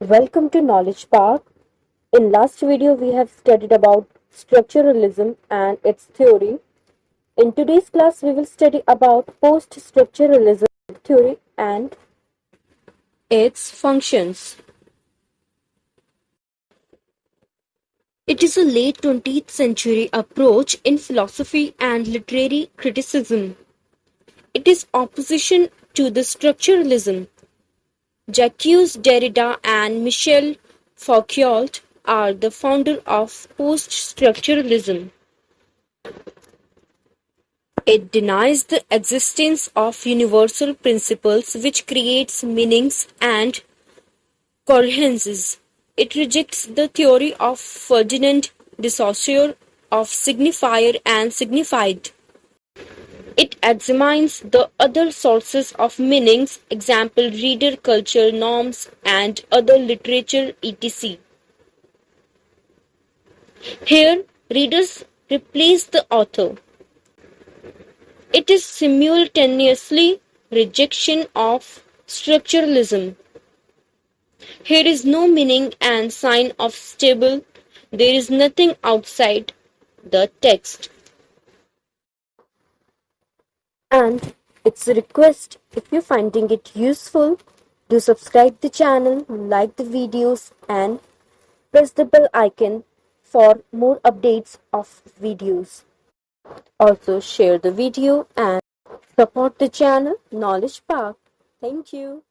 Welcome to Knowledge Park. In last video we have studied about structuralism and its theory. In today's class we will study about post-structuralism theory and its functions. It is a late 20th century approach in philosophy and literary criticism. It is opposition to the structuralism. Jacques Derrida and Michel Foucault are the founder of post-structuralism. It denies the existence of universal principles which creates meanings and coherences. It rejects the theory of Ferdinand de Saussure of signifier and signified. It examines the other sources of meanings, example reader culture, norms, and other literature, etc. Here, readers replace the author. It is simultaneously rejection of structuralism. Here is no meaning and sign of stable. There is nothing outside the text. And it's a request, if you're finding it useful, do subscribe the channel, like the videos and press the bell icon for more updates of videos. Also share the video and support the channel Knowledge Park. Thank you.